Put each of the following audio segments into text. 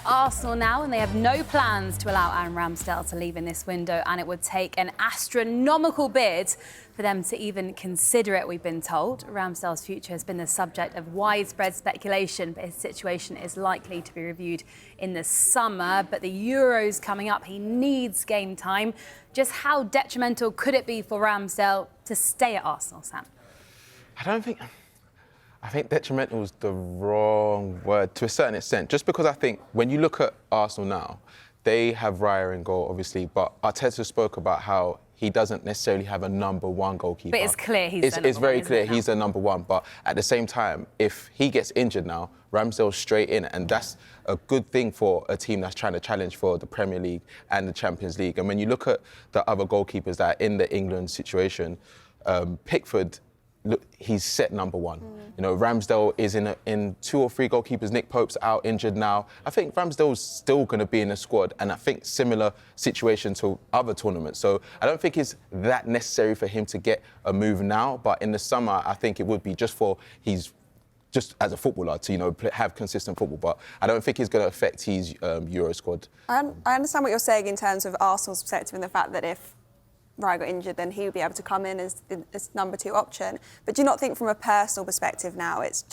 Arsenal now, and they have no plans to allow Aaron Ramsdale to leave in this window, and it would take an astronomical bid for them to even consider it, we've been told. Ramsdale's future has been the subject of widespread speculation, but his situation is likely to be reviewed in the summer. But the Euros coming up, he needs game time. Just how detrimental could it be for Ramsdale to stay at Arsenal, Sam? I think detrimental is the wrong word to a certain extent. Just because I think when you look at Arsenal now, they have Raya in goal, obviously, but Arteta spoke about how he doesn't necessarily have a number one goalkeeper. But it's clear he's the number one. It's very clear he's the number one. But at the same time, if he gets injured now, Ramsdale's straight in, and that's a good thing for a team that's trying to challenge for the Premier League and the Champions League. And when you look at the other goalkeepers that are in the England situation, Pickford, look, he's set number one. You know, Ramsdale is in 2 or 3 goalkeepers. Nick Pope's out injured now. I think Ramsdale's still going to be in the squad, and I think similar situation to other tournaments. So I don't think it's that necessary for him to get a move now. But in the summer, I think it would be just as a footballer to, you know, have consistent football. But I don't think it's going to affect his Euro squad. I understand what you're saying in terms of Arsenal's perspective and the fact that if Raya got injured, then he would be able to come in as number 2 option. But do you not think from a personal perspective now, it's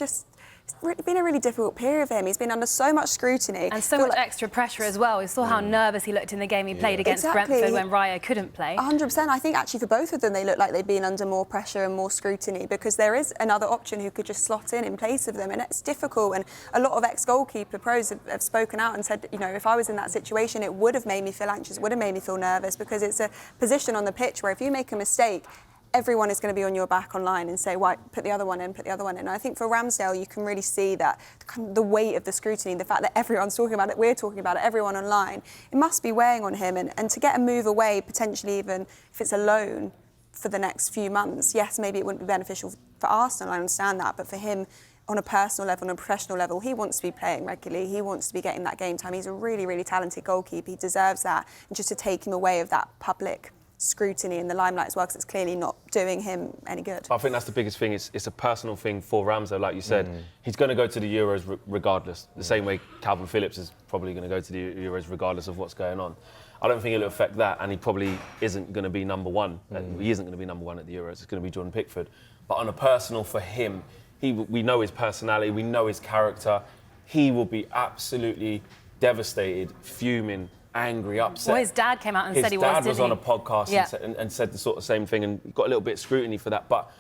been a really difficult period for him. He's been under so much scrutiny. And so much extra pressure as well. We saw how nervous he looked in the game he played against Brentford when Raya couldn't play. 100%. I think actually for both of them, they look like they've been under more pressure and more scrutiny because there is another option who could just slot in place of them. And it's difficult. And a lot of ex-goalkeeper pros have spoken out and said, you know, if I was in that situation, it would have made me feel anxious, would have made me feel nervous because it's a position on the pitch where if you make a mistake, everyone is going to be on your back online and say, "Why, put the other one in, put the other one in." And I think for Ramsdale, you can really see that the weight of the scrutiny, the fact that everyone's talking about it, we're talking about it, everyone online, it must be weighing on him. And to get a move away, potentially even if it's a loan for the next few months, yes, maybe it wouldn't be beneficial for Arsenal, I understand that, but for him, on a personal level, on a professional level, he wants to be playing regularly. He wants to be getting that game time. He's a really, really talented goalkeeper. He deserves that. And just to take him away of that public scrutiny in the limelight as well, because it's clearly not doing him any good. I think that's the biggest thing. It's a personal thing for Ramsdale, like you said. He's going to go to the Euros regardless. The same way Calvin Phillips is probably going to go to the Euros regardless of what's going on. I don't think it'll affect that, and he probably isn't going to be number one. He isn't going to be number one at the Euros. It's going to be Jordan Pickford. But on a personal for him, we know his personality, we know his character. He will be absolutely devastated, fuming, angry, upset. Well, his dad came out and said he was, His dad was on a didn't he? podcast and said the sort of same thing, and got a little bit of scrutiny for that. But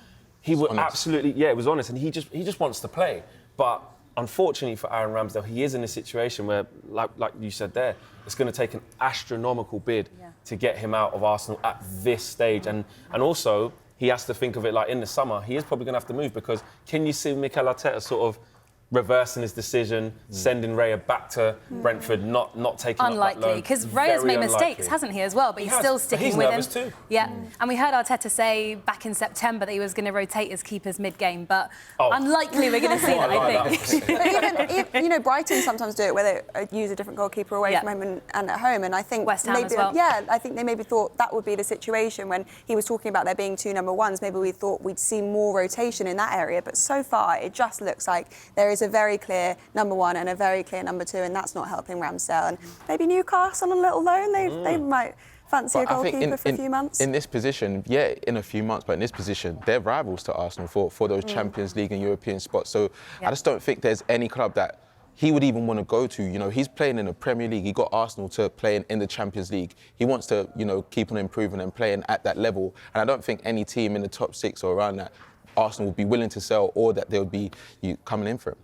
he would absolutely, it was honest, and he just wants to play. But unfortunately for Aaron Ramsdale, he is in a situation where, like you said there, it's going to take an astronomical bid to get him out of Arsenal at this stage, and also he has to think of it like in the summer, he is probably going to have to move, because can you see Mikel Arteta sort of reversing his decision, sending Raya back to Brentford, not taking up that loan? Unlikely, because Raya's made mistakes, hasn't he, as well? But he's still sticking with him. He's nervous too. Yeah, and we heard Arteta say back in September that he was going to rotate his keepers mid-game, but unlikely we're going to see that, I think. But even, you know, Brighton sometimes do it, where they use a different goalkeeper away from home and at home, and I think West Ham maybe, as well. I think they maybe thought that would be the situation when he was talking about there being 2 number ones. Maybe we thought we'd see more rotation in that area, but so far it just looks like there is a very clear number 1 and a very clear number 2, and that's not helping Ramsdale. And maybe Newcastle on a little loan, they might fancy a goalkeeper for a few months. In this position, in a few months, but in this position, they're rivals to Arsenal for those Champions League and European spots. So I just don't think there's any club that he would even want to go to. You know, he's playing in the Premier League. He got Arsenal to play in the Champions League. He wants to, you know, keep on improving and playing at that level. And I don't think any team in the top 6 or around that Arsenal would be willing to sell, or that they would be coming in for him.